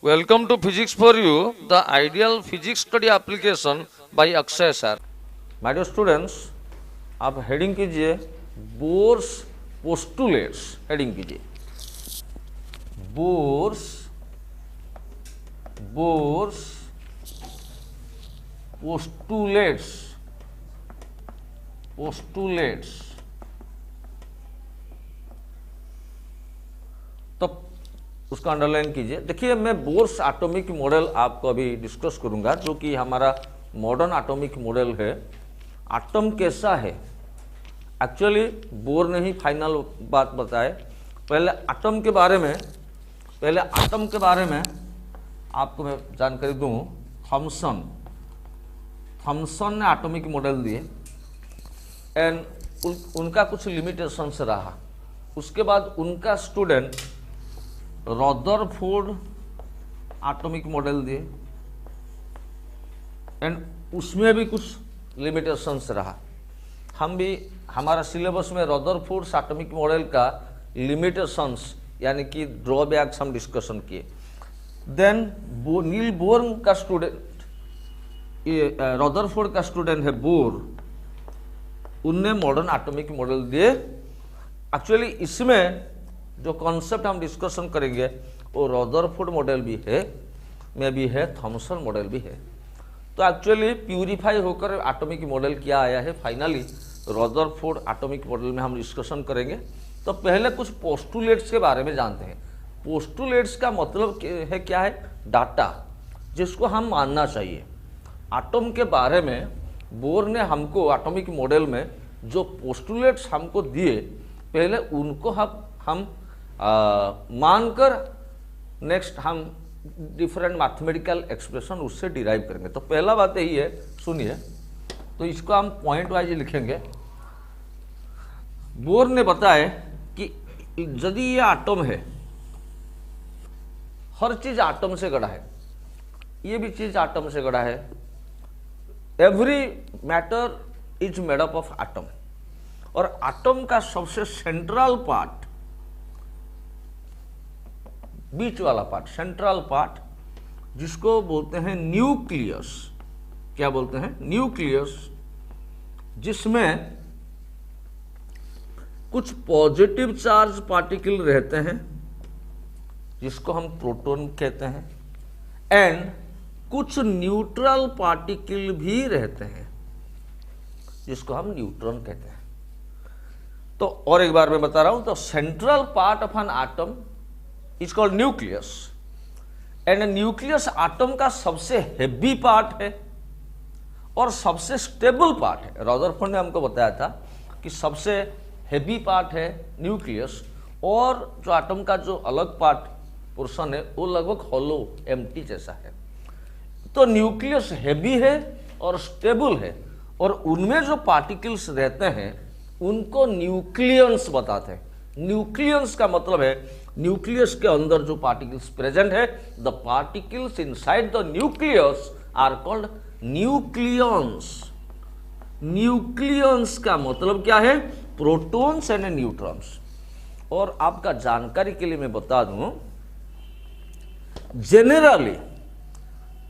Welcome to Physics for You, the ideal physics study application by Akshay sir. My dear students, आप heading कीजिए Bohr's postulates. Heading कीजिए Bohr's Bohr's postulates postulates. तो उसका underline कीजिए। देखिए, मैं Bohr's atomic model आपको अभी डिस्कस करूंगा, जो कि हमारा मॉडर्न एटॉमिक मॉडल है। एटम कैसा है, एक्चुअली बोर ने ही फाइनल बात बताए। पहले एटम के बारे में आपको मैं जानकारी दूं। थॉमसन ने एटॉमिक मॉडल दिए एंड उनका कुछ लिमिटेशंस रहा। उसके बाद उनका स्टूडेंट रदरफोर्ड एटॉमिक मॉडल दिए एंड उसमें भी कुछ लिमिटेशंस रहा। हम भी हमारा सिलेबस में रदरफोर्ड एटॉमिक मॉडल का लिमिटेशंस यानी कि ड्रॉबैक्स हम डिस्कशन किए। देन नील बोर का स्टूडेंट, रदरफोर्ड का स्टूडेंट है बोर, उनने मॉडर्न एटॉमिक मॉडल दिए। एक्चुअली इसमें जो कॉन्सेप्ट हम डिस्कशन करेंगे वो रदरफोर्ड मॉडल भी है, में भी है, थॉमसन मॉडल भी है। तो एक्चुअली प्यूरिफाई होकर एटॉमिक मॉडल क्या आया है, फाइनली रदरफोर्ड एटॉमिक मॉडल में हम डिस्कशन करेंगे। तो पहले कुछ पोस्टुलेट्स के बारे में जानते हैं। पोस्टुलेट्स का मतलब है क्या है, डाटा जिसको हम मानना चाहिए। एटम के बारे में बोर ने हमको एटॉमिक मॉडल में जो पोस्टुलेट्स हमको दिए, पहले उनको हम मानकर नेक्स्ट हम डिफरेंट मैथमेटिकल एक्सप्रेशन उससे डिराइव करेंगे। तो पहला बात यही है, सुनिए। तो इसको हम पॉइंट वाइज लिखेंगे। बोर ने बताया कि यदि ये आटम है, हर चीज आटम से गढ़ा है, ये भी चीज आटम से गढ़ा है। Every matter is made up of atom. और एटम का सबसे सेंट्रल पार्ट, बीच वाला पार्ट, सेंट्रल पार्ट, जिसको बोलते हैं न्यूक्लियस। क्या बोलते हैं? न्यूक्लियस, जिसमें कुछ पॉजिटिव चार्ज पार्टिकल रहते हैं जिसको हम प्रोटॉन कहते हैं, एंड कुछ न्यूट्रल पार्टिकल भी रहते हैं जिसको हम न्यूट्रॉन कहते हैं। तो और एक बार मैं बता रहा हूं, तो central part of an atom is called nucleus, and nucleus atom का सबसे हेवी पार्ट है और सबसे स्टेबल पार्ट है। रदरफोर्ड ने हमको बताया था कि सबसे हेवी पार्ट है न्यूक्लियस, और जो एटम का जो अलग पार्ट पोर्शन है वो लगभग हॉलो, एम्प्टी जैसा है। तो न्यूक्लियस हेवी है और स्टेबल है, और उनमें जो पार्टिकल्स रहते हैं उनको न्यूक्लियंस बताते हैं। न्यूक्लियंस का मतलब है न्यूक्लियस के अंदर जो पार्टिकल्स प्रेजेंट है, the particles inside the nucleus are called nucleons. Nucleons का मतलब क्या है? Protons and neutrons. और आपका जानकारी के लिए मैं बता दूं, जेनरली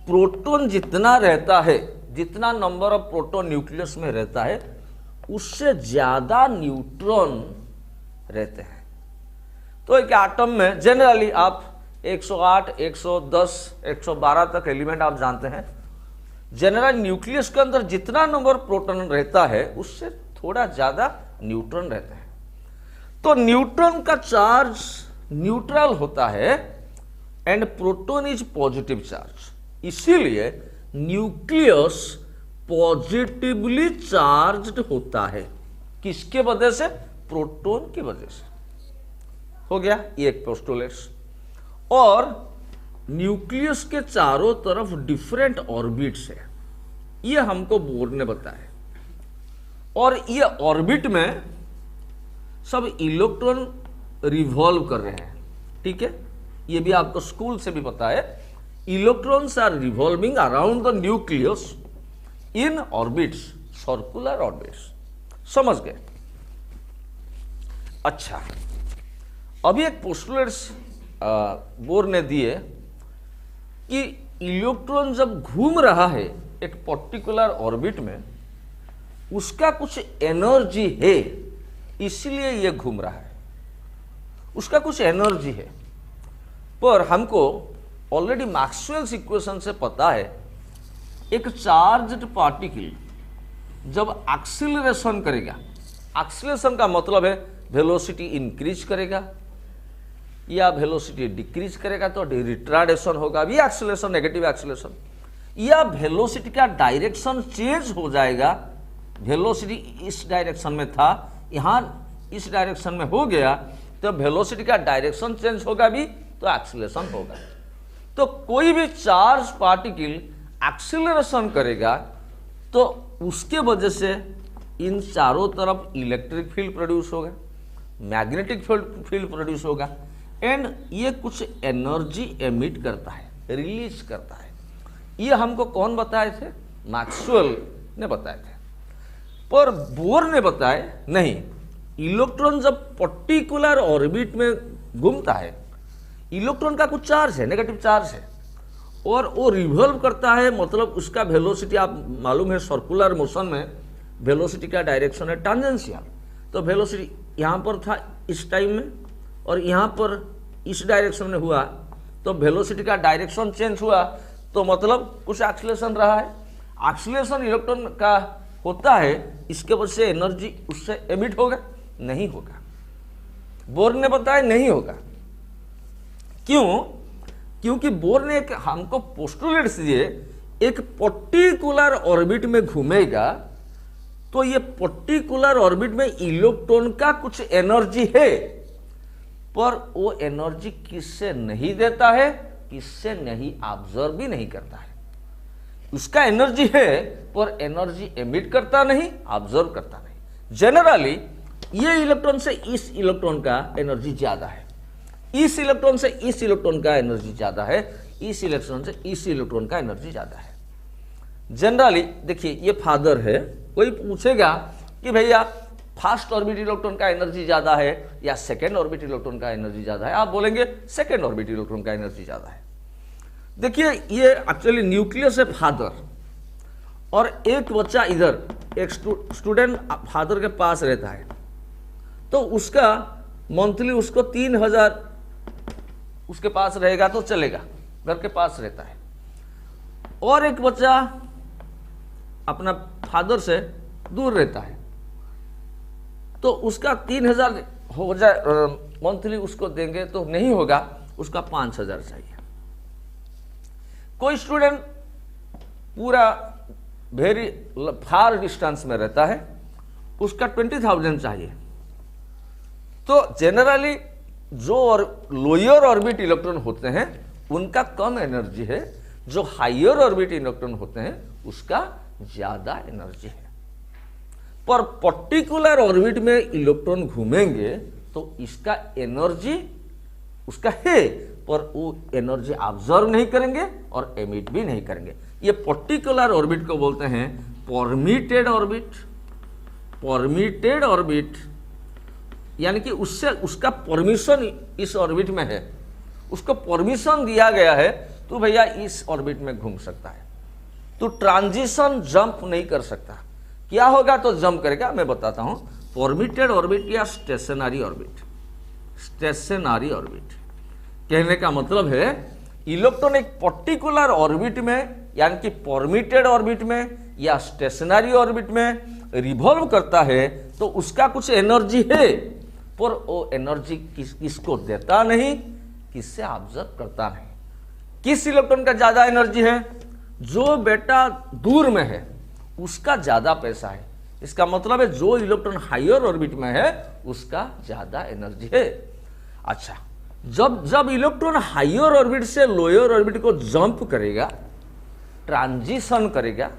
प्रोटॉन जितना रहता है, जितना नंबर ऑफ प्रोटॉन न्यूक्लियस में रहता है, उससे ज्यादा न्यूट्रॉन रहते हैं। तो एक एटम में जनरली आप 108, 110, 112 तक एलिमेंट आप जानते हैं। जनरल न्यूक्लियस के अंदर जितना नंबर प्रोटॉन रहता है उससे थोड़ा ज्यादा न्यूट्रॉन रहते हैं। तो न्यूट्रॉन का चार्ज न्यूट्रल होता है and proton is positive charge, इसीलिए न्यूक्लियस पॉजिटिवली चार्ज्ड होता है। किसके वजह से? प्रोटॉन की वजह से। हो गया ये एक पोस्टुलेट्स। और न्यूक्लियस के चारों तरफ डिफरेंट ऑर्बिट्स है, ये हमको बोर ने बताया। और ये ऑर्बिट में सब इलेक्ट्रॉन रिवॉल्व कर रहे हैं। ठीक है, ये भी आपको स्कूल से भी पता है। Electrons are revolving around the nucleus in orbits, circular orbits. समझ गए? अच्छा, अभी एक पोस्टुलेट्स बोर ने दिए कि इलेक्ट्रॉन जब घूम रहा है एक पर्टिकुलर ऑर्बिट में, उसका कुछ एनर्जी है, इसलिए ये घूम रहा है, उसका कुछ एनर्जी है। पर हमको ऑलरेडी मैक्सवेल्स इक्वेशन से पता है, एक चार्ज्ड पार्टिकल जब एक्सीलरेशन करेगा, एक्सीलरेशन का मतलब है वेलोसिटी इंक्रीज करेगा या वेलोसिटी डिक्रीज करेगा, तो रिट्राडेशन होगा भी एक्सीलरेशन, नेगेटिव एक्सीलरेशन, या वेलोसिटी का डायरेक्शन चेंज हो जाएगा। वेलोसिटी इस डायरेक्शन में था, यहाँ इस डायरेक्शन में हो गया, तो वेलोसिटी का डायरेक्शन चेंज होगा भी, तो एक्सीलरेशन होगा। तो कोई भी चार्ज पार्टिकल एक्सीलरेशन करेगा तो उसके वजह से इन चारों तरफ इलेक्ट्रिक फील्ड प्रोड्यूस होगा, मैग्नेटिक फील्ड प्रोड्यूस होगा, एंड ये कुछ एनर्जी एमिट करता है, रिलीज करता है। ये हमको कौन बताए थे? मैक्सवेल ने बताए थे। पर बोर ने बताए नहीं, इलेक्ट्रॉन जब पर्टिकुलर ऑर्बिट में घूमता है, इलेक्ट्रॉन का कुछ चार्ज है, नेगेटिव चार्ज है, और वो रिवॉल्व करता है, मतलब उसका वेलोसिटी, आप मालूम है सर्कुलर मोशन में वेलोसिटी का डायरेक्शन है टांजेंशियल। तो वेलोसिटी यहाँ पर था इस टाइम में, और यहाँ पर इस डायरेक्शन में हुआ, तो वेलोसिटी का डायरेक्शन चेंज हुआ, तो मतलब कुछ एक्सीलरेशन रहा है। एक्सीलरेशन इलेक्ट्रॉन का होता है, इसके वजह से एनर्जी उससे एमिट होगा? नहीं होगा। बोर ने बताया नहीं होगा। क्यों? क्योंकि बोर ने हमको पोस्टुलेट्स दिए, एक पर्टिकुलर ऑर्बिट में घूमेगा, तो ये पर्टिकुलर ऑर्बिट में इलेक्ट्रॉन का कुछ एनर्जी है, पर वो एनर्जी किससे नहीं देता है, किससे नहीं ऑब्जर्व भी नहीं करता है। उसका एनर्जी है पर एनर्जी एमिट करता नहीं, ऑब्जर्व करता नहीं। जनरली ये इलेक्ट्रॉन से इस इलेक्ट्रॉन का एनर्जी ज्यादा है, इस इलेक्ट्रॉन से इस इलेक्ट्रॉन का एनर्जी ज्यादा है, इस इलेक्ट्रॉन से इस इलेक्ट्रॉन का एनर्जी ज्यादा है। जनरली देखिए, ये फादर है, कोई पूछेगा कि भैया फर्स्ट ऑर्बिट इलेक्ट्रॉन का एनर्जी ज्यादा है या सेकेंड ऑर्बिट इलेक्ट्रॉन का एनर्जी ज्यादा है, आप बोलेंगे सेकेंड ऑर्बिट इलेक्ट्रॉन का एनर्जी ज्यादा है। देखिए, ये एक्चुअली न्यूक्लियस है फादर, और एक बच्चा इधर, एक स्टूडेंट फादर के पास रहता है, तो उसका मंथली उसको 3000 उसके पास रहेगा तो चलेगा, घर के पास रहता है। और एक बच्चा अपना फादर से दूर रहता है, तो उसका 3000 हो जाए मंथली उसको देंगे तो नहीं होगा, उसका 5000 चाहिए। कोई स्टूडेंट पूरा वेरी फार डिस्टेंस में रहता है, उसका 20,000 चाहिए। तो जनरली जो लोअर ऑर्बिट इलेक्ट्रॉन होते हैं उनका कम एनर्जी है, जो हायर ऑर्बिट इलेक्ट्रॉन होते हैं उसका ज्यादा एनर्जी है। पर पर्टिकुलर ऑर्बिट में इलेक्ट्रॉन घूमेंगे तो इसका एनर्जी उसका है, पर वो एनर्जी ऑब्जर्व नहीं करेंगे और एमिट भी नहीं करेंगे। ये पर्टिकुलर ऑर्बिट को बोलते हैं परमिटेड ऑर्बिट। परमिटेड ऑर्बिट यानी कि उससे उसका परमिशन इस ऑर्बिट में है, उसको परमिशन दिया गया है, तो भैया इस ऑर्बिट में घूम सकता है। तो ट्रांजिशन जंप नहीं कर सकता। क्या होगा तो जंप करेगा, मैं बताता हूं। परमिटेड ऑर्बिट या स्टेशनरी ऑर्बिट। स्टेशनरी ऑर्बिट कहने का मतलब है इलेक्ट्रॉन एक पर्टिकुलर ऑर्बिट में, यानी कि परमिटेड ऑर्बिट में या स्टेशनरी ऑर्बिट में रिवॉल्व करता है, तो उसका कुछ एनर्जी है, पर वो एनर्जी किसको देता नहीं, किससे ऑब्जर्व करता नहीं। किस इलेक्ट्रॉन का ज्यादा एनर्जी है? जो बेटा दूर में है उसका ज्यादा पैसा है। इसका मतलब है जो इलेक्ट्रॉन हायर ऑर्बिट में है उसका ज्यादा एनर्जी है। अच्छा, जब इलेक्ट्रॉन हायर ऑर्बिट से लोअर ऑर्बिट को जंप करेगा, ट्रांजिशन करेगा,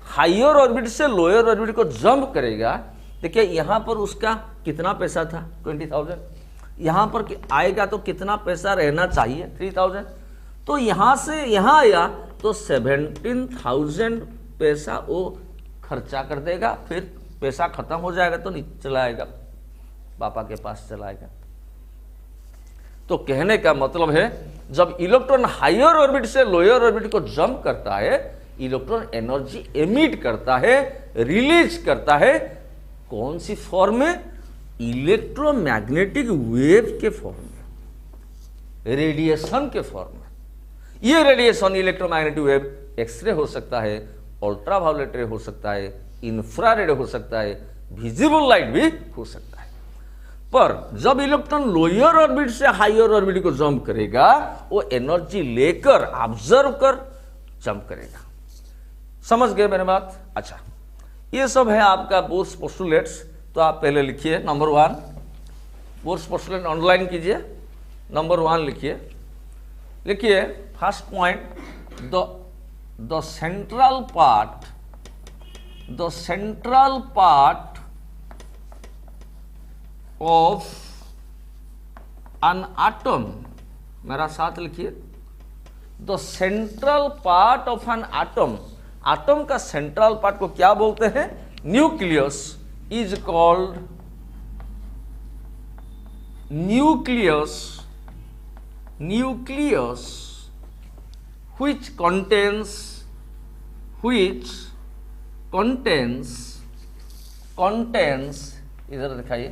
हायर ऑर्बिट से लोअर ऑर्बिट को जंप करेगा, देखिए यहां पर उसका कितना पैसा था 20,000, यहां पर आएगा तो कितना पैसा रहना चाहिए 3,000, तो यहां से यहां आया तो 17,000 पैसा वो खर्चा कर देगा। फिर पैसा खत्म हो जाएगा तो नहीं चला आएगा, पापा के पास चला आएगा। तो कहने का मतलब है जब इलेक्ट्रॉन हायर ऑर्बिट से लोअर ऑर्बिट को जंप करता है, इलेक्ट्रॉन एनर्जी एमिट करता है, रिलीज करता है। कौन सी फॉर्म में? इलेक्ट्रोमैग्नेटिक वेव के फॉर्म में, रेडिएशन के फॉर्म में। ये रेडिएशन इलेक्ट्रोमैग्नेटिक वेव एक्सरे हो सकता है, अल्ट्रावायोलेट रे हो सकता है, इंफ्रारेड हो सकता है, विजिबल लाइट भी हो सकता है। पर जब इलेक्ट्रॉन लोअर ऑर्बिट से हायर ऑर्बिट को जंप करेगा, वो एनर्जी लेकर ऑब्जर्व कर जंप करेगा। समझ गए मेरी बात? अच्छा, ये सब है आपका बोर्स पोस्टुलेट्स। तो आप पहले लिखिए नंबर 1, बोर्स पोस्टुलेट ऑनलाइन कीजिए। नंबर 1 लिखिए first point, the central part of an atom, मेरा साथ लिखिए, the central part of an atom. Atom का सेंट्रल पार्ट को क्या बोलते हैं? Nucleus is called nucleus which contains इधर दिखाइए,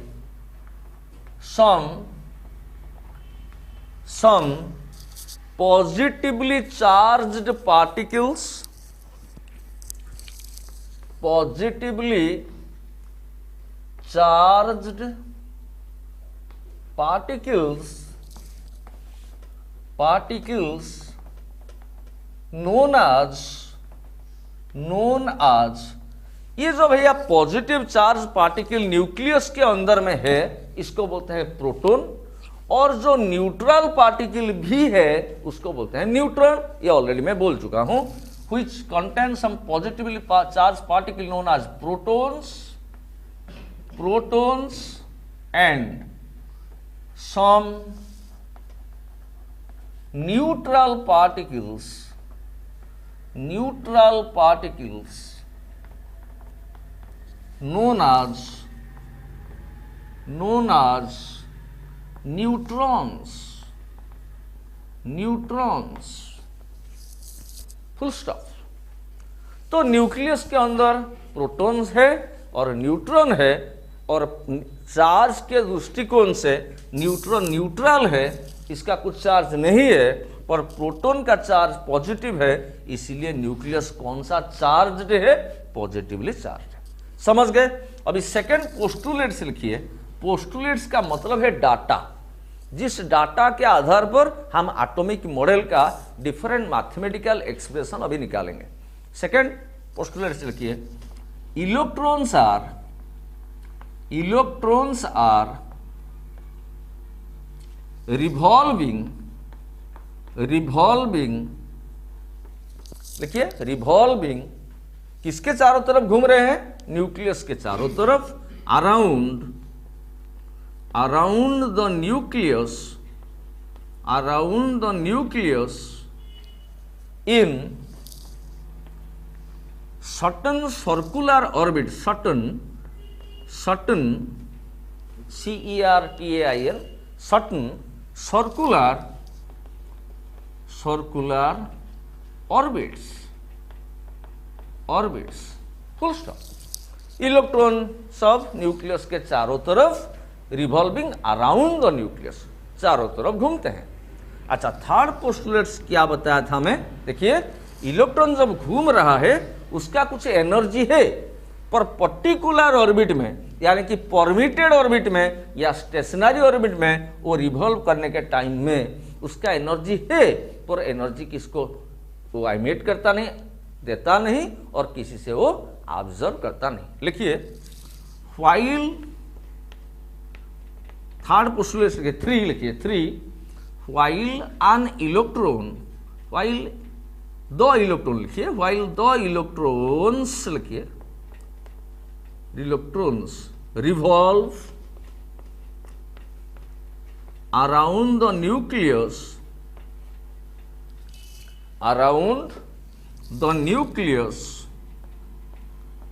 some positively charged particles, particles known as ये जो भैया पॉजिटिव चार्ज पार्टिकल न्यूक्लियस के अंदर में है, इसको बोलते हैं प्रोटॉन। और जो न्यूट्रल पार्टिकल भी है उसको बोलते हैं न्यूट्रॉन। ये ऑलरेडी मैं बोल चुका हूं। which contains some positively charged particle known as protons and some neutral particles known as neutrons, full stop. तो न्यूक्लियस के अंदर प्रोटॉन्स है और न्यूट्रॉन है, और चार्ज के दृष्टिकोण से न्यूट्रॉन न्यूट्रल है, इसका कुछ चार्ज नहीं है, पर प्रोटॉन का चार्ज पॉजिटिव है, इसीलिए न्यूक्लियस कौन सा चार्ज्ड है? पॉजिटिवली चार्ज है। समझ गए? अभी सेकंड पोस्टुलेट्स लिखिए। पोस्टुलेट्स का मतलब है डाटा, जिस डाटा के आधार पर हम एटॉमिक मॉडल का डिफरेंट मैथमेटिकल एक्सप्रेशन अभी निकालेंगे। सेकंड पोस्टुलेट्स लिखिए, इलेक्ट्रॉन्स आर रिवॉल्विंग, लिखिए रिवॉल्विंग किसके चारों तरफ घूम रहे हैं? न्यूक्लियस के चारों तरफ। around the nucleus in certain circular orbit, certain CERTAIL, certain circular orbits, full stop. Electron सब न्यूक्लियस के चारों तरफ रिवॉल्विंग अराउंड द न्यूक्लियस, चारों तरफ घूमते हैं। अच्छा, थर्ड पोस्टुलेट्स क्या बताया था हमें? देखिए, इलेक्ट्रॉन जब घूम रहा है उसका कुछ एनर्जी है, पर पर्टिकुलर ऑर्बिट में, यानी कि परमिटेड ऑर्बिट में या स्टेशनरी ऑर्बिट में वो रिवॉल्व करने के टाइम में उसका एनर्जी है, पर एनर्जी किसको वो एमिट करता नहीं, देता नहीं, और किसी से वो ऑब्जर्व करता नहीं। लिखिए, व्हाइल, थर्ड पोस्टुलेट लिखिए 3, लिखिए 3, while an electron, while the electron, लिखिए व्हाइल द इलेक्ट्रॉन्स, लिखिए electrons revolve around the nucleus,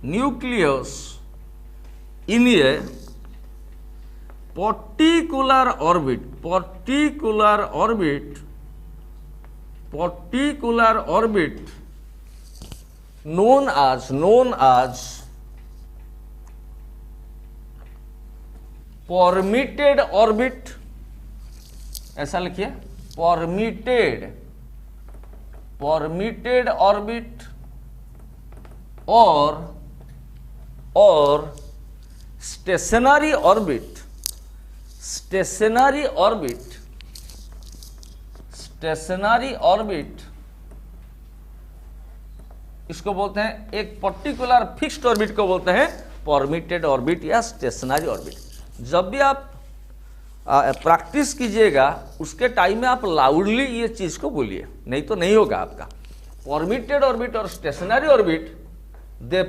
nucleus in a particular orbit known as permitted orbit, ऐसा लिखिए, permitted orbit और stationary orbit इसको बोलते हैं, एक पर्टिकुलर फिक्स्ड ऑर्बिट को बोलते हैं परमिटेड ऑर्बिट या स्टेशनरी ऑर्बिट। जब भी आप प्रैक्टिस कीजिएगा उसके टाइम में आप लाउडली ये चीज को बोलिए, नहीं तो नहीं होगा आपका। परमिटेड ऑर्बिट और स्टेशनरी ऑर्बिट दे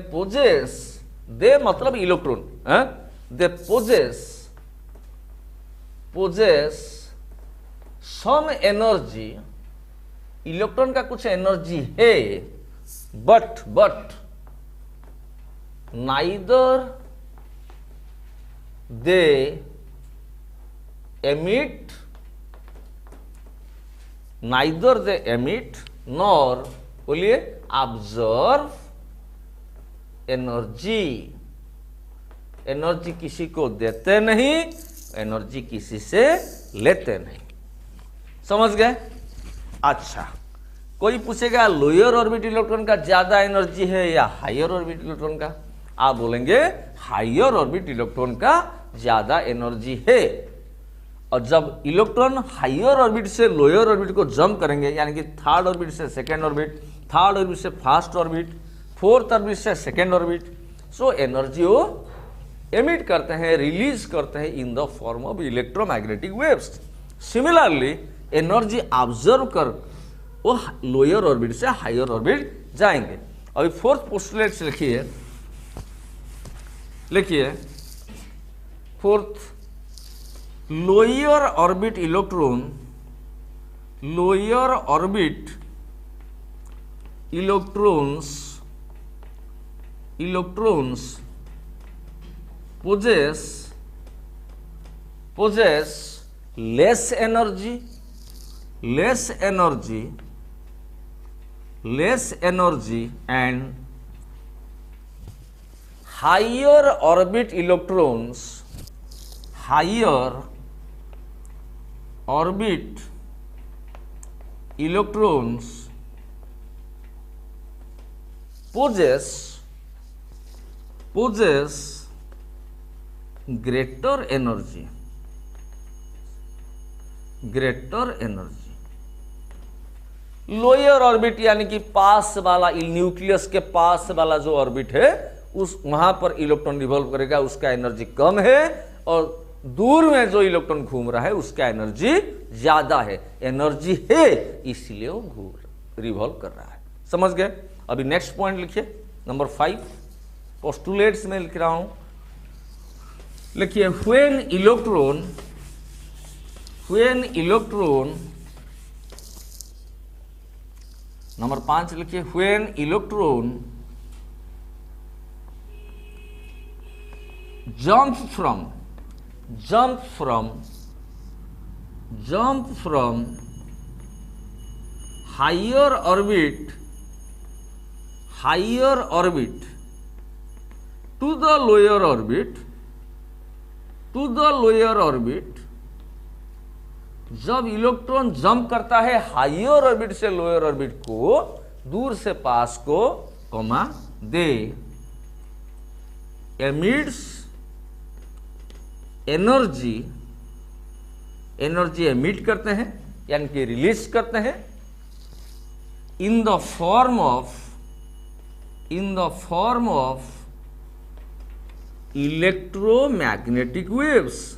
मतलब electron, they possess some energy, electron का कुछ एनर्जी है, but neither they emit nor बोलिए ऑब्जर्व एनर्जी किसी को देते नहीं, एनर्जी किसी से लेते नहीं। समझ गए? अच्छा, कोई पूछेगा लोअर ऑर्बिट इलेक्ट्रॉन का ज्यादा एनर्जी है या हायर ऑर्बिट इलेक्ट्रॉन का? आप बोलेंगे हायर ऑर्बिट इलेक्ट्रॉन का ज्यादा एनर्जी है। और जब इलेक्ट्रॉन हायर ऑर्बिट से लोअर ऑर्बिट को जंप करेंगे, यानी कि थर्ड ऑर्बिट से सेकेंड ऑर्बिट, थर्ड ऑर्बिट से फर्स्ट ऑर्बिट, फोर्थ ऑर्बिट से सेकेंड ऑर्बिट, सो एनर्जी वो एमिट करते हैं, रिलीज करते हैं in the form of electromagnetic waves. Similarly energy observe कर वो लोअर ऑर्बिट से हायर ऑर्बिट जाएंगे। अभी फोर्थ पोस्टुलेट लिखिए fourth, lower orbit electrons possess less energy and higher orbit electrons possess greater energy। Lower orbit यानी कि पास वाला, nucleus के पास वाला जो ऑर्बिट है उस वहां पर इलेक्ट्रॉन रिवॉल्व करेगा, उसका एनर्जी कम है, और दूर में जो इलेक्ट्रॉन घूम रहा है उसका एनर्जी ज्यादा है। एनर्जी है इसलिए वो रिवॉल्व कर रहा है। समझ गए? अभी नेक्स्ट पॉइंट लिखिए, नंबर 5 पोस्टुलेट्स में लिख रहा हूं। लिखिए व्हेन इलेक्ट्रॉन नंबर 5 लिखिए, when electron jump from higher orbit to the lower orbit, जब इलेक्ट्रॉन जंप करता है हायर ऑर्बिट से लोअर ऑर्बिट को, दूर से पास को, दे एमिट्स एनर्जी एमिट करते हैं यानी कि रिलीज करते हैं in the form of electromagnetic waves.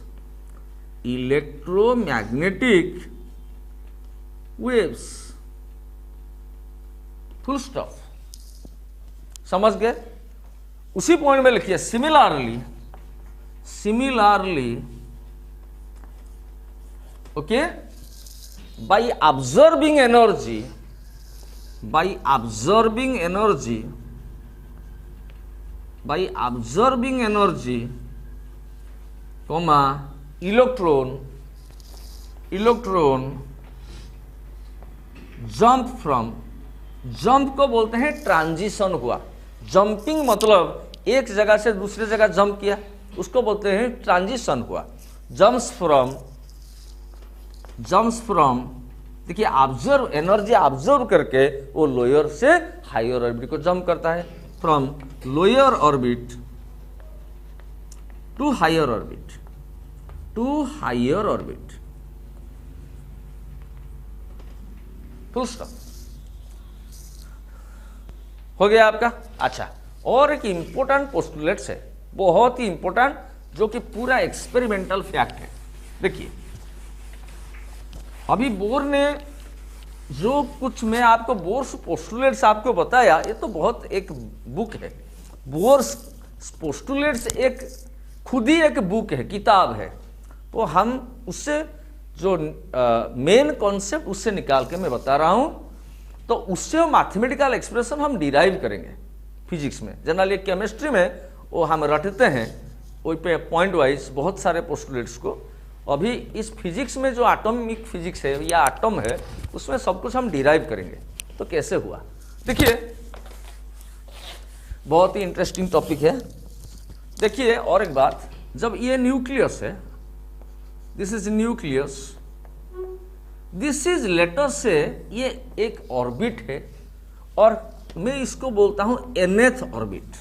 Full stop. समझ गए? उसी पॉइंट में लिखिए similarly okay, by observing energy, electron jump को बोलते हैं ट्रांजिशन हुआ। जंपिंग मतलब एक जगह से दूसरे जगह जंप किया, उसको बोलते हैं ट्रांजिशन हुआ। जंप्स फ्रॉम देखिए ऑब्जर्व, एनर्जी ऑब्जर्व करके वो लोअर से हायर ऑर्बिट को जंप करता है। From lower orbit to higher orbit, full stop. हो गया आपका। अच्छा, और एक इंपॉर्टेंट पोस्टुलेट्स है, बहुत ही इंपॉर्टेंट, जो कि पूरा एक्सपेरिमेंटल फैक्ट है। देखिए अभी बोर ने जो कुछ मैं आपको बोर्स पोस्टुलेट्स आपको बताया, ये तो बहुत एक बुक है। बोर्स पोस्टुलेट्स एक खुद ही एक बुक है, किताब है। तो हम उससे जो मेन कॉन्सेप्ट उससे निकाल के मैं बता रहा हूं, तो उससे मैथमेटिकल एक्सप्रेशन हम डिराइव करेंगे फिजिक्स में। जनरली केमिस्ट्री में वो हम रटते हैं वही पे पॉइंट वाइज बहुत सारे पोस्टुलेट्स को। अभी इस फिजिक्स में जो एटॉमिक फिजिक्स है या एटम है, उसमें सब कुछ हम डिराइव करेंगे। तो कैसे हुआ देखिए, बहुत ही इंटरेस्टिंग टॉपिक है। देखिए और एक बात, जब ये न्यूक्लियस है, this is nucleus, this is letter से ये एक ऑर्बिट है, और मैं इसको बोलता हूं nth ऑर्बिट।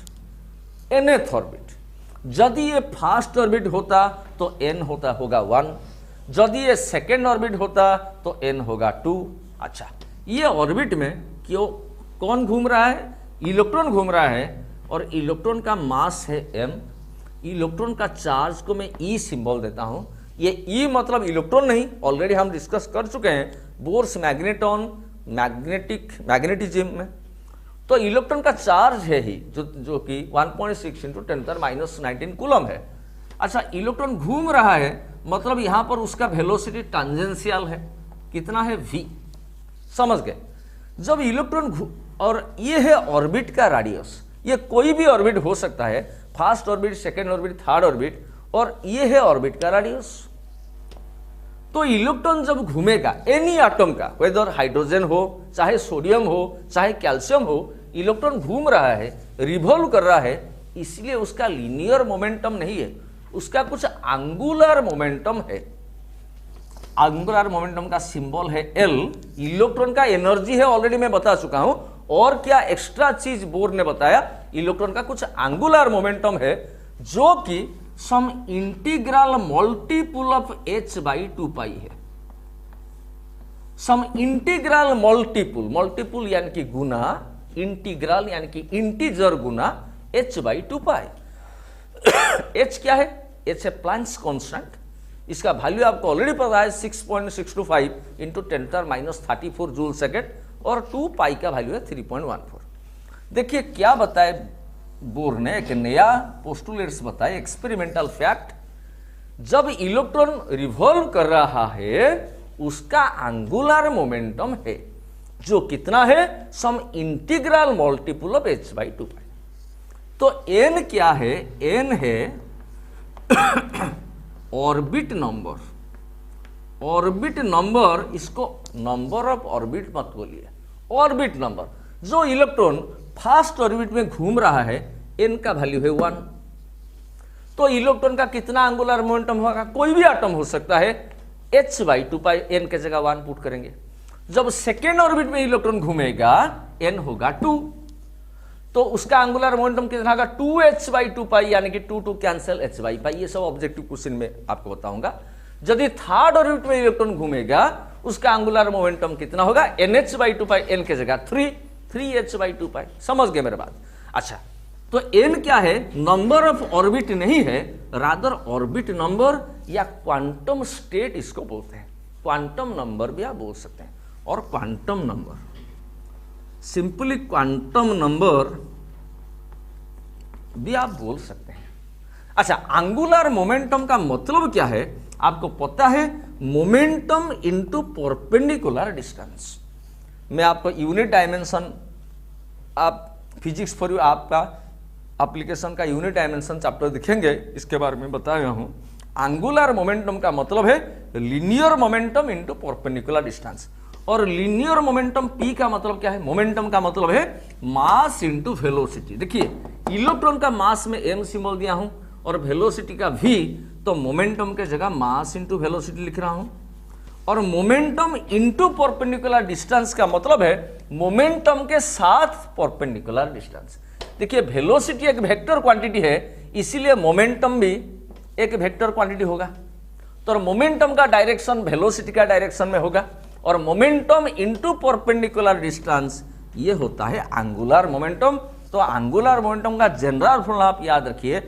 यदि ये फर्स्ट ऑर्बिट होता तो n होगा 1, यदि ये सेकेंड ऑर्बिट होता तो n होगा 2। अच्छा, ये ऑर्बिट में क्यों कौन घूम रहा है? इलेक्ट्रॉन घूम रहा है, और इलेक्ट्रॉन का मास है m। इलेक्ट्रॉन का चार्ज को मैं E सिंबल देता हूं। ये E मतलब इलेक्ट्रॉन नहीं, ऑलरेडी हम डिस्कस कर चुके हैं बोर्स मैग्नेटिज्म में। तो इलेक्ट्रॉन का चार्ज है ही जो कि 1.6 × 10⁻⁹ कूलम है। अच्छा, इलेक्ट्रॉन घूम रहा है, मतलब यहां पर उसका वेलोसिटी टेंजेंशियल है, कितना है v। समझ गए? जब इलेक्ट्रॉन और ये है ऑर्बिट का रेडियस, ये कोई भी ऑर्बिट हो सकता है, first orbit, second orbit, third orbit, और ये है ऑर्बिट का रेडियस। तो इलेक्ट्रॉन जब घूमेगा एनी एटम का, वेदर हाइड्रोजन हो, चाहे सोडियम हो, चाहे कैल्शियम हो, इलेक्ट्रॉन घूम रहा है, रिवॉल्व कर रहा है, इसलिए उसका लीनियर मोमेंटम नहीं है, उसका कुछ एंगुलर मोमेंटम है। एंगुलर मोमेंटम का सिंबल है L। इलेक्ट्रॉन का एनर्जी है, ऑलरेडी मैं बता चुका हूं। और क्या एक्स्ट्रा चीज बोर ने बताया, इलेक्ट्रॉन का कुछ एंगुलर मोमेंटम है, जो कि some integral multiple of h/2π है। सम इंटीग्रल मल्टीपुल यानी कि गुना, इंटीग्रल यानी कि इंटीजर गुना h/2π। h क्या है? h है प्लैंक्स कांस्टेंट। इसका वैल्यू आपको ऑलरेडी पता है 6.625 × 10⁻34 जूल सेकेंड, और 2π का वैल्यू है 3.14। देखिए क्या बताए बोर ने, एक नया पोस्टुलेट्स बताए, एक्सपेरिमेंटल फैक्ट। जब इलेक्ट्रॉन रिवॉल्व कर रहा है, उसका एंगुलर मोमेंटम है, जो कितना है? Some integral multiple of h/2π। तो n क्या है? n है ऑर्बिट नंबर। ऑर्बिट नंबर, इसको नंबर ऑफ ऑर्बिट मत बोलिए, ऑर्बिट नंबर। जो इलेक्ट्रॉन फर्स्ट ऑर्बिट में घूम रहा है, n का वैल्यू है 1। तो इलेक्ट्रॉन का कितना एंगुलर मोमेंटम होगा? कोई भी एटम हो सकता है, h/2π, n के जगह 1 पुट करेंगे। जब सेकेंड ऑर्बिट में इलेक्ट्रॉन घूमेगा, n होगा 2, तो उसका एंगुलर मोमेंटम कितना होगा? 2h/2π, यानी कि 2 कैंसिल h/π। ये सब ऑब्जेक्टिव क्वेश्चन में आपको बताऊंगा। यदि थर्ड ऑर्बिट में इलेक्ट्रॉन घूमेगा, उसका एंगुलर मोमेंटम कितना होगा? nh/2π, n के जगह 3h/2π। समझ गए मेरे बात? अच्छा, तो n क्या है? नंबर ऑफ ऑर्बिट नहीं है, रादर ऑर्बिट नंबर या क्वांटम स्टेट इसको बोलते हैं। क्वांटम नंबर भी आप बोल सकते हैं, और quantum number, simply quantum number भी आप बोल सकते हैं। अच्छा, एंगुलर मोमेंटम का मतलब क्या है? आपको पता है, मोमेंटम इनटू परपेंडिकुलर डिस्टेंस। मैं आपको यूनिट डायमेंशन, आप फिजिक्स फॉर यू आपका एप्लीकेशन का यूनिट डायमेंशन चैप्टर दिखेंगे, इसके बारे में बताया हूं। एंगुलर मोमेंटम का मतलब है linear momentum into perpendicular distance, और लीनियर मोमेंटम p का मतलब क्या है, मोमेंटम का मतलब है मास इनटू वेलोसिटी। देखिए इलेक्ट्रॉन का मास में m सिंबल दिया हूं और वेलोसिटी का v, तो मोमेंटम के जगह मास इनटू वेलोसिटी लिख रहा हूं, और मोमेंटम इनटू परपेंडिकुलर डिस्टेंस का मतलब है मोमेंटम के साथ परपेंडिकुलर डिस्टेंस। देखिए वेलोसिटी एक वेक्टर क्वांटिटी है, इसीलिए मोमेंटम भी एक वेक्टर क्वांटिटी होगा, तो मोमेंटम का डायरेक्शन वेलोसिटी का डायरेक्शन में होगा, और मोमेंटम इनटू परपेंडिकुलर डिस्टेंस ये होता है एंगुलर मोमेंटम। तो एंगुलर मोमेंटम का जनरल फॉर्मूला आप याद रखिए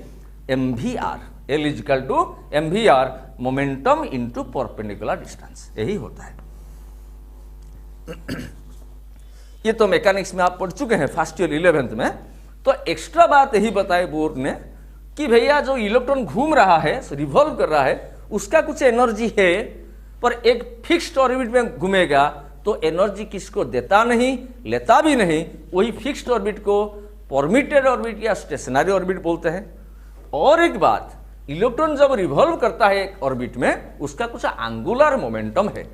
mvr, L equal to mvr momentum into perpendicular distance, यही होता है। ये तो मैकेनिक्स में आप पढ़ चुके हैं फर्स्ट ईयर 11th में। तो एक्स्ट्रा बात यही बताए बोर्ड ने कि भैया जो इलेक्ट्रॉन घूम रहा है, रिवॉल्व कर रहा है, उसका कुछ एनर्जी है, पर एक फिक्स्ड ऑर्बिट में घूमेगा तो एनर्जी किसको देता नहीं, लेता भी नहीं, वही फिक्स्ड ऑर्बिट को परमिटेड ऑर्बिट या स्टेशनरी ऑर्बिट बोलते हैं। और एक बात, इलेक्ट्रॉन जब रिवॉल्व करता है एक ऑर्बिट में, उसका कुछ एंगुलर मोमेंटम है,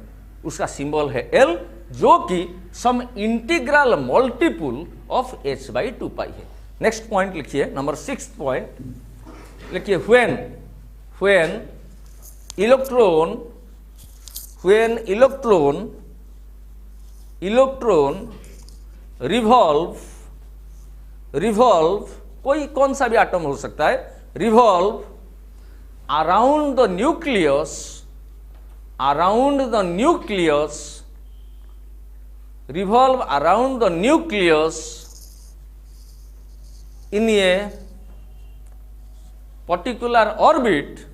उसका सिंबल है L, जो कि some integral multiple of h/2π है। नेक्स्ट पॉइंट लिखिए, नंबर 6 पॉइंट लिखिए, when electron revolve कोई कौन सा भी एटम हो सकता है, revolve around the nucleus in a particular orbit,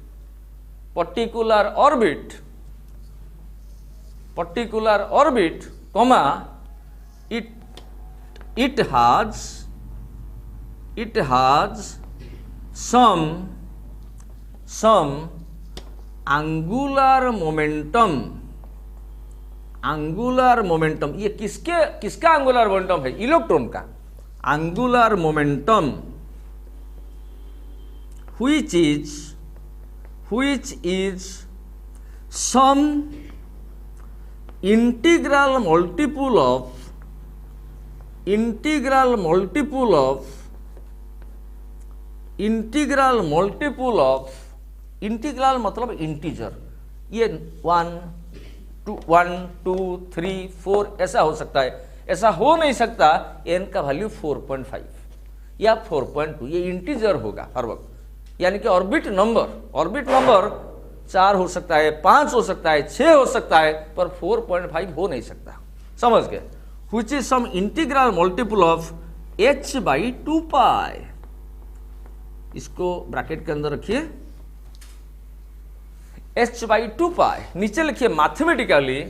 comma, it has some angular momentum। ये किसका एंगुलर मोमेंटम है, इलेक्ट्रॉन का angular momentum, which is some integral multiple of integral मतलब इंटीजर, ये 1 2 3 4 ऐसा हो सकता है, ऐसा हो नहीं सकता n का वैल्यू 4.5 या 4.2, ये इंटीजर होगा हर वक्त, यानी कि ऑर्बिट नंबर 4 हो सकता है, 5 हो सकता है, 6 हो सकता है, पर 4.5 हो नहीं सकता, समझ गए। which is some integral multiple of h/2π, इसको ब्रैकेट के अंदर रखिए, h/2π, नीचे लिखिए मैथमेटिकली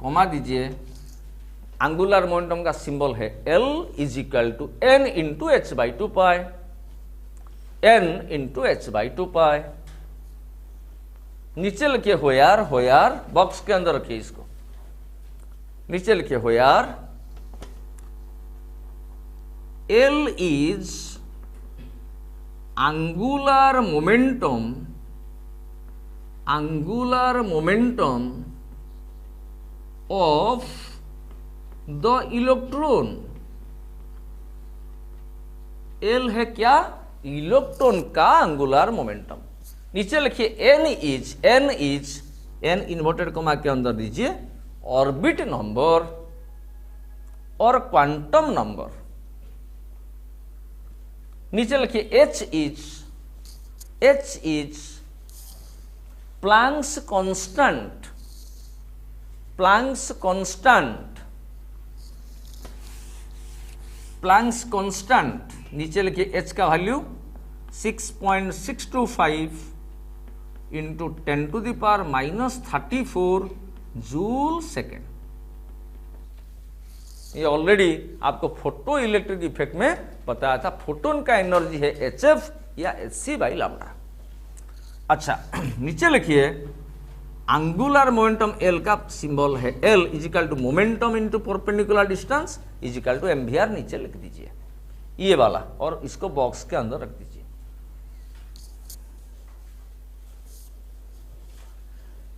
कॉमा दीजिए, एंगुलर मोमेंटम का सिंबल है L equal to n into h/2π, नीचे लिखिए होयार बॉक्स के अंदर रखिए इसको, नीचे लिखिए होयार L is angular momentum of the electron। L है क्या, इलेक्ट्रॉन का एंगुलर मोमेंटम। नीचे लिखिए n इन्वर्टेड कॉमा के अंदर दीजिए ऑर्बिट नंबर और क्वांटम नंबर। नीचे लिखिए h इज प्लैंक्स कांस्टेंट, नीचे लिखिए h का वैल्यू 6.625 इंटू 10⁻⁻34 जूल सेकेंड। ये ऑलरेडी आपको फोटो इलेक्ट्रिक इफेक्ट में बताया था, फोटोन का एनर्जी है hf या hc/λ। अच्छा नीचे लिखिए एंगुलर मोमेंटम एल का सिंबल है L equal to momentum into perpendicular distance equal to MVR नीचे लिख दीजिए ये वाला, और इसको बॉक्स के अंदर रख दीजिए।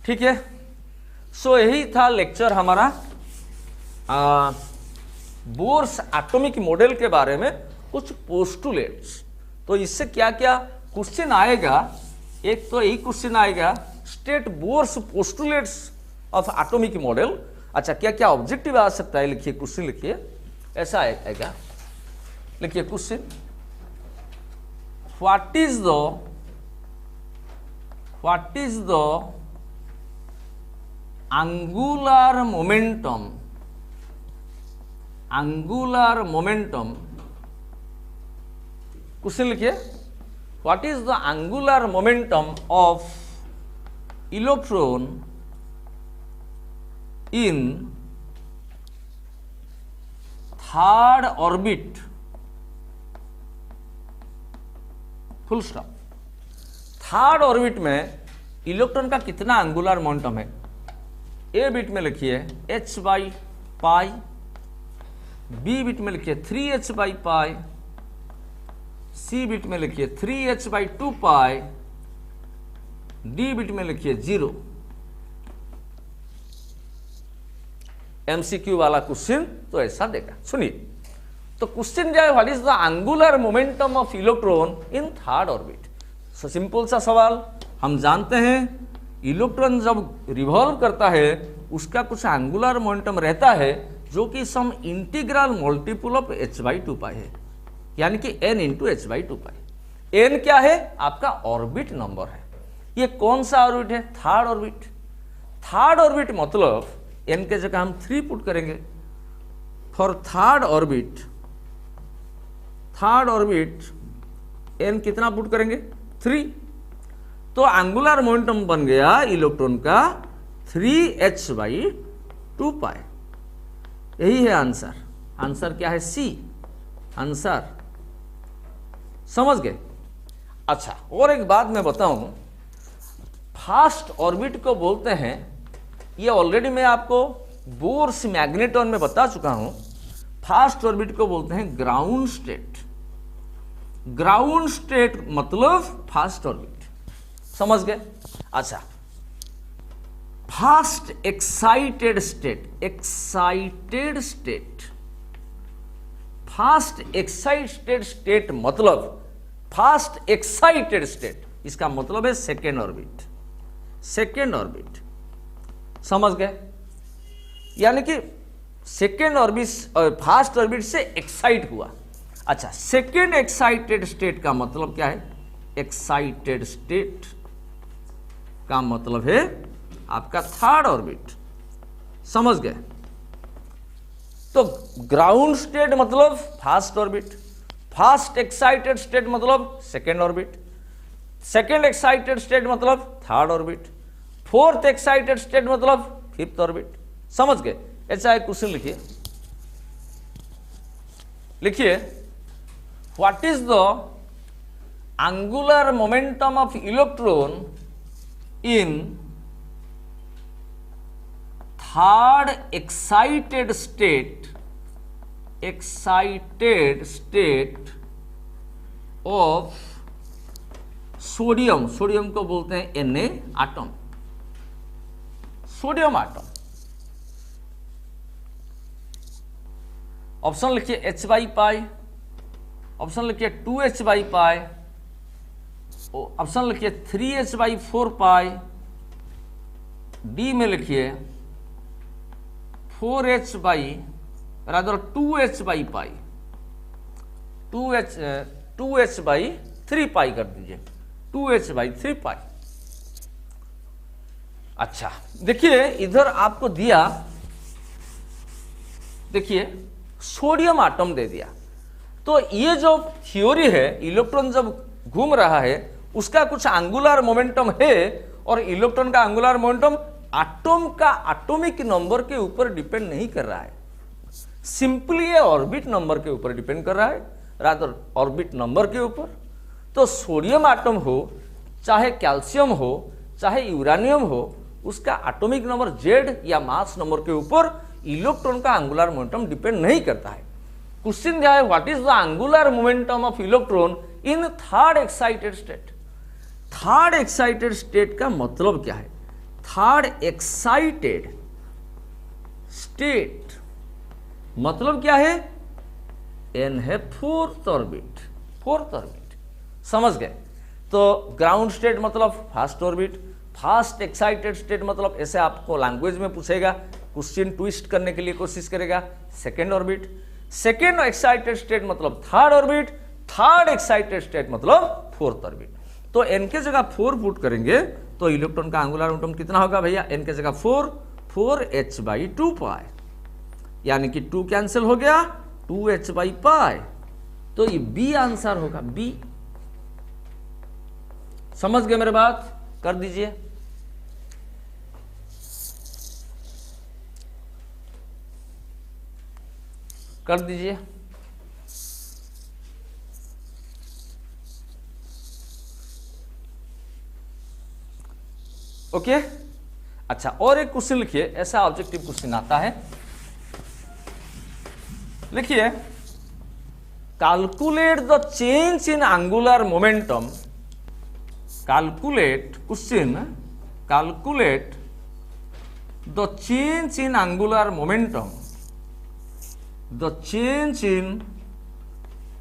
ठीक है, सो यही था लेक्चर हमारा बोर्स एटॉमिक मॉडल के बारे में कुछ पोस्टुलेट्स। तो इससे क्या क्या क्वेश्चन आएगा, एक तो यही क्वेश्चन आएगा state Bohr's postulates of atomic model. अच्छा, क्या क्या ऑब्जेक्टिव आ सकता है, लिखिए क्वेश्चन लिखिए, ऐसा आएगा, लिखिए question, what is the angular momentum, question लिखिए, what is the angular momentum of electron in third orbit, full stop. Third orbit में इलेक्ट्रॉन का कितना एंगुलर मोमेंटम है, ए बिट में लिखिए h by pi, B bit में लिखिए 3h by pi, C bit में लिखिए 3h by 2 pi, D bit में लिखिए 0। एमसीक्यू वाला क्वेश्चन तो ऐसा देगा, सुनिए। तो क्वेश्चन जो है what is the angular momentum of electron in third orbit. So simple सा सवाल, हम जानते हैं इलेक्ट्रॉन जब रिवॉल्व करता है उसका कुछ एंगुलर मोमेंटम रहता है जो कि some integral multiple of h by 2 pi है, यानी कि n into h by 2 pi. n क्या है, आपका ऑर्बिट नंबर है। ये कौन सा ऑर्बिट है, थर्ड ऑर्बिट। थर्ड ऑर्बिट मतलब n के जगह हम 3 पुट करेंगे फॉर थर्ड ऑर्बिट n कितना पुट करेंगे, 3। तो एंगुलर मोमेंटम बन गया इलेक्ट्रॉन का 3h बाई 2 पाई। यही है आंसर। आंसर क्या है, सी आंसर, समझ गए। अच्छा, और एक बात मैं बताऊं, फास्ट ऑर्बिट को बोलते हैं, ये ऑलरेडी मैं आपको बोर्स मैग्नेटॉन में बता चुका हूं। फास्ट ऑर्बिट को बोलते हैं ग्राउंड स्टेट। ग्राउंड स्टेट मतलब फास्ट ऑर्बिट, समझ गए। अच्छा, fast excited state, fast excited state मतलब फास्ट एक्साइटेड स्टेट, इसका मतलब है सेकेंड ऑर्बिट। सेकेंड ऑर्बिट, समझ गए, यानी कि सेकेंड ऑर्बिट फास्ट ऑर्बिट से एक्साइट हुआ। अच्छा, सेकेंड एक्साइटेड स्टेट का मतलब क्या है, एक्साइटेड स्टेट का मतलब है आपका थर्ड ऑर्बिट, समझ गए। तो ग्राउंड स्टेट मतलब first orbit, first excited state मतलब second orbit, second excited state मतलब third orbit, fourth excited state मतलब फिफ्थ ऑर्बिट, समझ गए। ऐसा एक क्वेश्चन लिखिए, लिखिए what is the angular momentum of electron in third excited state of sodium. Sodium को बोलते हैं Na atom, sodium atom. Option लिखिए h बाई पाई, ऑप्शन लिखिए 2h बाई पाई, ऑप्शन लिखिए 3h बाई 4 पाई, डी में लिखिए 4h by rather 2h by pi, 2h by 3 पाई कर दीजिए, 2h बाई 3 पाई। अच्छा, देखिए इधर आपको दिया, देखिए सोडियम एटम दे दिया। तो ये जो थ्योरी है, इलेक्ट्रॉन जब घूम रहा है उसका कुछ एंगुलर मोमेंटम है, और इलेक्ट्रॉन का एंगुलर मोमेंटम एटम का एटॉमिक नंबर के ऊपर डिपेंड नहीं कर रहा है, सिंपली ये ऑर्बिट नंबर के ऊपर डिपेंड कर रहा है, रादर ऑर्बिट नंबर के ऊपर। तो सोडियम एटम हो, चाहे कैल्शियम हो, चाहे यूरेनियम हो, उसका एटॉमिक नंबर Z या मास नंबर के ऊपर इलेक्ट्रॉन का एंगुलर मोमेंटम डिपेंड नहीं करता है। क्वेश्चन दिया है what is the angular momentum of electron in third excited state. Third excited state का मतलब क्या है? थर्ड एक्साइटेड स्टेट मतलब क्या है? n है फोर्थ ऑर्बिट। फोर्थ ऑर्बिट समझ गए? तो ग्राउंड स्टेट मतलब first orbit, first excited state मतलब ऐसे आपको लैंग्वेज में पूछेगा, क्वेश्चन ट्विस्ट करने के लिए कोशिश करेगा, second orbit. Second excited state मतलब third orbit, third excited state मतलब फोर्थ ऑर्बिट। तो n के जगह 4 पुट करेंगे तो इलेक्ट्रॉन का एंगुलर मोमेंटम कितना होगा भैया? n के जगह 4h/2 पाई, यानी कि 2 कैंसिल हो गया, 2h/पाई। तो ये बी आंसर होगा, बी। समझ गए मेरे बात? कर दीजिए। कर दीजिए। ओके अच्छा, और एक क्वेश्चन लिखिए, ऐसा ऑब्जेक्टिव क्वेश्चन आता है। लिखिए calculate the change in angular momentum. Calculate question, calculate the change in angular momentum, the change in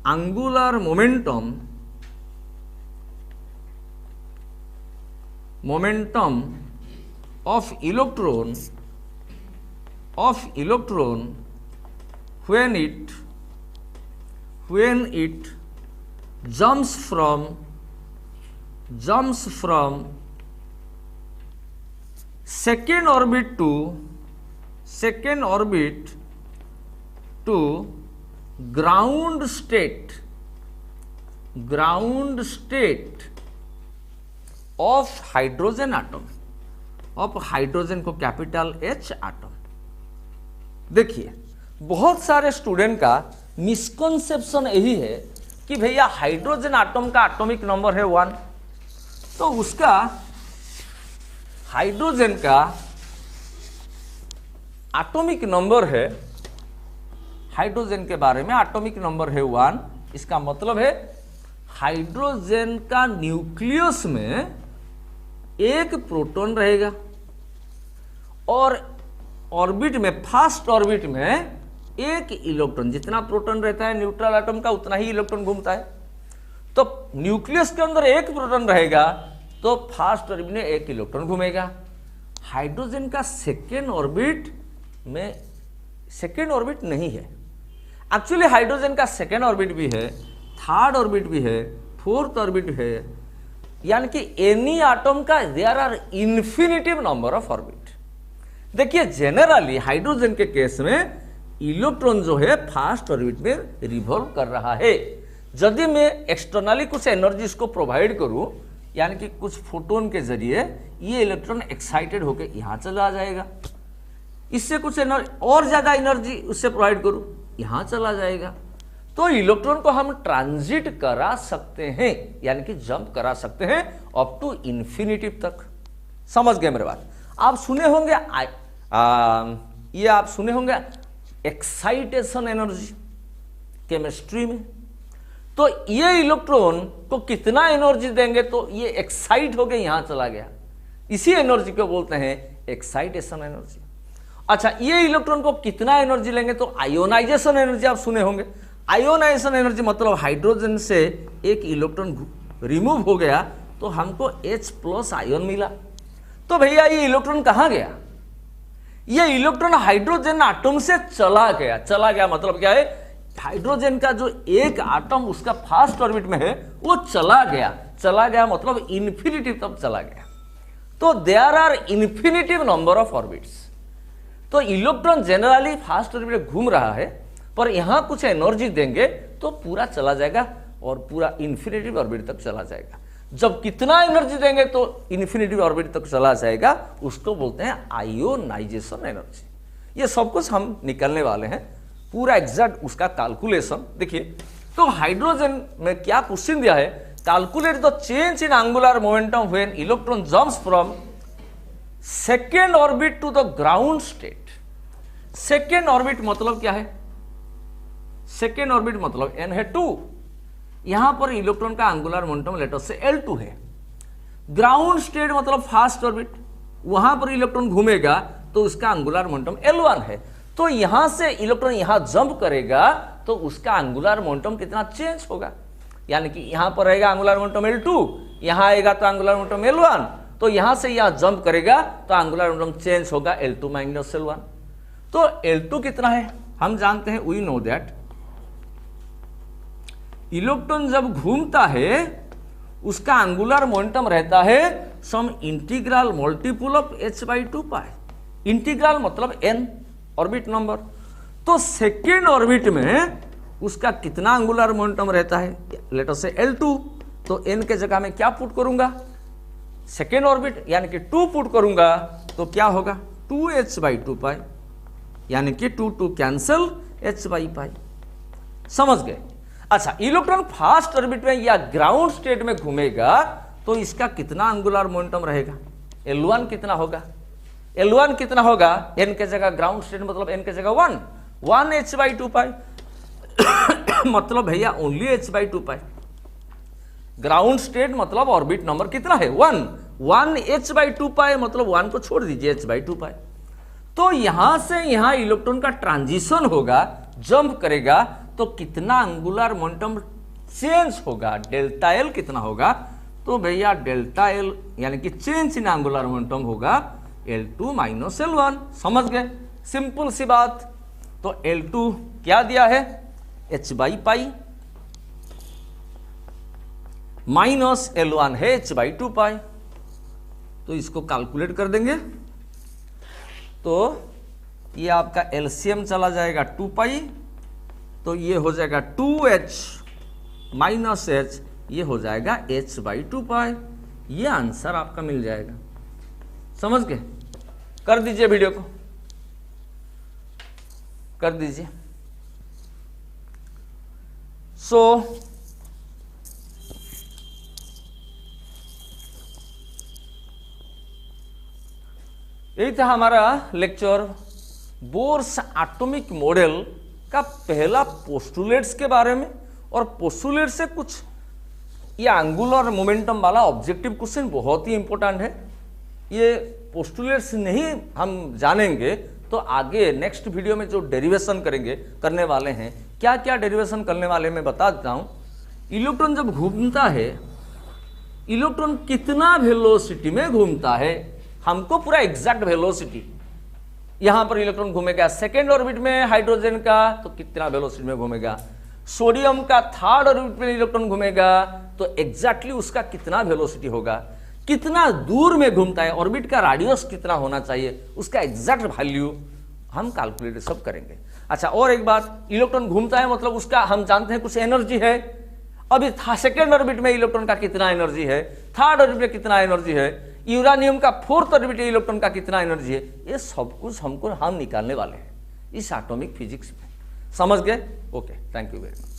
angular momentum, momentum of electron when it jumps from second orbit to ground state of hydrogen atom, of hydrogen को capital H atom. देखिए बहुत सारे student का misconception यही है कि भैया hydrogen atom का एटॉमिक नंबर है 1, तो उसका हाइड्रोजन का एटॉमिक नंबर है, हाइड्रोजन के बारे में एटॉमिक नंबर है 1। इसका मतलब है हाइड्रोजन का न्यूक्लियस में एक प्रोटॉन रहेगा और ऑर्बिट में, फर्स्ट ऑर्बिट में एक इलेक्ट्रॉन। जितना प्रोटॉन रहता है न्यूट्रल एटम का उतना ही इलेक्ट्रॉन घूमता है। तो न्यूक्लियस के अंदर एक प्रोटॉन रहेगा तो फर्स्ट ऑर्बिट में एक इलेक्ट्रॉन घूमेगा। हाइड्रोजन का सेकेंड ऑर्बिट में, सेकेंड ऑर्बिट नहीं है एक्चुअली। हाइड्रोजन का सेकेंड ऑर्बिट भी है, थर्ड ऑर्बिट भी है, फोर्थ ऑर्बिट है, यानी कि एनी एटम का there are infinitive number of orbit. देखिए जनरली हाइड्रोजन के केस में इलेक्ट्रॉन जो है फर्स्ट ऑर्बिट में रिवॉल्व कर रहा है। यदि मैं एक्सटर्नली कुछ एनर्जी इसको प्रोवाइड करूं, यानी कि कुछ फोटोन के जरिए ये इलेक्ट्रॉन एक्साइटेड होकर यहां चला जाएगा, इससे कुछ एनर्जी और ज्यादा एनर्जी उससे प्रोवाइड करूं, यहां चला जाएगा। तो इलेक्ट्रॉन को हम ट्रांजिट करा सकते हैं, यानी कि जंप करा सकते हैं अप टू इंफिनिटिव तक। समझ गए मेरे बात? आप सुने होंगे ये आप सुने होंगे एक्साइटेशन एनर्जी केमिस्ट्री में। तो ये इलेक्ट्रॉन को कितना एनर्जी देंगे तो ये एक्साइट होकर यहां चला गया, इसी एनर्जी को बोलते हैं एक्साइटेशन एनर्जी। अच्छा, ये इलेक्ट्रॉन को कितना एनर्जी लेंगे तो आयोनाइजेशन एनर्जी आप सुने होंगे। आयोनाइजेशन एनर्जी मतलब हाइड्रोजन से एक इलेक्ट्रॉन रिमूव हो गया तो हमको H+ आयन मिला। तो भैया ये इलेक्ट्रॉन कहां गया? ये इलेक्ट्रॉन हाइड्रोजन एटम से चला गया। चला गया मतलब क्या है? हाइड्रोजन का जो एक एटम उसका फर्स्ट ऑर्बिट में है वो चला गया। चला गया मतलब इन्फिनिटिव तक चला गया। तो there are infinitive number of orbits. तो इलेक्ट्रॉन जनरली फर्स्ट ऑर्बिट में घूम रहा है, पर यहां कुछ एनर्जी देंगे तो पूरा चला जाएगा और पूरा इन्फिनिटिव ऑर्बिट तक चला जाएगा। जब कितना एनर्जी देंगे तो इन्फिनिटिव ऑर्बिट तक चला जाएगा, उसको बोलते हैं आयोनाइजेशन एनर्जी। ये सब कुछ हम निकलने वाले हैं, पूरा एग्जैक्ट उसका कैलकुलेशन देखिए। तो हाइड्रोजन में क्या क्वेश्चन दिया है? Calculate the change in angular momentum when electron jumps from second orbit to the ground state. Second orbit मतलब क्या है? सेकेंड ऑर्बिट मतलब n है 2, यहां पर इलेक्ट्रॉन का एंगुलर मोमेंटम लेटर से L2 है। ग्राउंड स्टेट मतलब फर्स्ट ऑर्बिट, वहां पर इलेक्ट्रॉन घूमेगा तो उसका एंगुलर मोमेंटम L1 है। तो यहां से इलेक्ट्रॉन यहां जंप करेगा तो उसका एंगुलर मोमेंटम कितना चेंज होगा, यानी कि यहां पर रहेगा एंगुलर मोमेंटम L2, यहां आएगा तो एंगुलर मोमेंटम L1, तो यहां से यहां जंप करेगा तो एंगुलर मोमेंटम चेंज होगा L2 माइनस L1। तो L2 कितना है हम जानते हैं, वी नो दैट इलेक्ट्रॉन जब घूमता है उसका एंगुलर मोमेंटम रहता है some integral multiple of h/2 pi. Integral मतलब n ऑर्बिट नंबर। तो सेकेंड ऑर्बिट में उसका कितना एंगुलर मोमेंटम रहता है, लेट अस से L2, तो n के जगह में क्या पुट करूंगा, सेकेंड ऑर्बिट यानी कि 2 पुट करूंगा तो क्या होगा 2h/2 पाई, यानी कि 2 कैंसिल h/पाई। समझ गए? अच्छा, इलेक्ट्रॉन फर्स्ट ऑर्बिट में या ग्राउंड स्टेट में घूमेगा तो इसका कितना एंगुलर मोमेंटम रहेगा, L1 कितना होगा, L1 कितना होगा, n के जगह ग्राउंड स्टेट मतलब n के जगह 1 h/2 पाई मतलब भैया ओनली h/2 पाई। ग्राउंड स्टेट मतलब ऑर्बिट नंबर कितना है 1 h/2 पाई मतलब 1 को छोड़ दीजिए h/2 पाई। तो यहां से यहां इलेक्ट्रॉन का ट्रांजिशन होगा, जंप करेगा तो कितना एंगुलर मोमेंटम चेंज होगा, डेल्टा एल कितना होगा, तो भैया डेल्टा एल यानी कि चेंज इन एंगुलर मोमेंटम होगा L2 माइनस L1। समझ गए? सिंपल सी बात। तो L2 क्या दिया है h/पाई माइनस L1 है h/2 पाई। तो इसको कैलकुलेट कर देंगे तो ये आपका एलसीएम चला जाएगा 2 पाई, तो ये हो जाएगा 2h माइनस h, ये हो जाएगा h/2 पाई। ये आंसर आपका मिल जाएगा। समझ गए? कर दीजिए, वीडियो को कर दीजिए। यही था हमारा लेक्चर बोर्स एटॉमिक मॉडल का पहला पोस्टुलेट्स के बारे में, और पोस्टुलेट से कुछ ये एंगुलर मोमेंटम वाला ऑब्जेक्टिव क्वेश्चन बहुत ही इंपॉर्टेंट है। ये पोस्टुलेट्स नहीं हम जानेंगे तो आगे नेक्स्ट वीडियो में जो डेरिवेशन करने वाले हैं, क्या क्या डेरिवेशन करने वाले मैं बता देता हूं। इलेक्ट्रॉन जब घूमता है, इलेक्ट्रॉन कितना वेलोसिटी में घूमता है, हमको पूरा एग्जैक्ट वेलोसिटी, यहां पर इलेक्ट्रॉन घूमेगा सेकेंड ऑर्बिट में हाइड्रोजन का तो कितना वेलोसिटी में घूमेगा, सोडियम का थर्ड ऑर्बिट में इलेक्ट्रॉन घूमेगा तो एग्जैक्टली उसका कितना वेलोसिटी होगा, कितना दूर में घूमता है, ऑर्बिट का रेडियस कितना होना चाहिए, उसका एग्जैक्ट वैल्यू हम कैलकुलेट सब करेंगे। अच्छा, और एक बात, इलेक्ट्रॉन घूमता है मतलब उसका हम जानते हैं कुछ एनर्जी है। अभी सेकेंड ऑर्बिट में इलेक्ट्रॉन का कितना एनर्जी है, थर्ड ऑर्बिट में कितना एनर्जी है, यूरेनियम का फोर्थ ऑर्बिट इलेक्ट्रॉन का कितना एनर्जी है, ये सब कुछ हम निकालने वाले हैं इस एटॉमिक फिजिक्स में। समझ गए? Okay, thank you very much.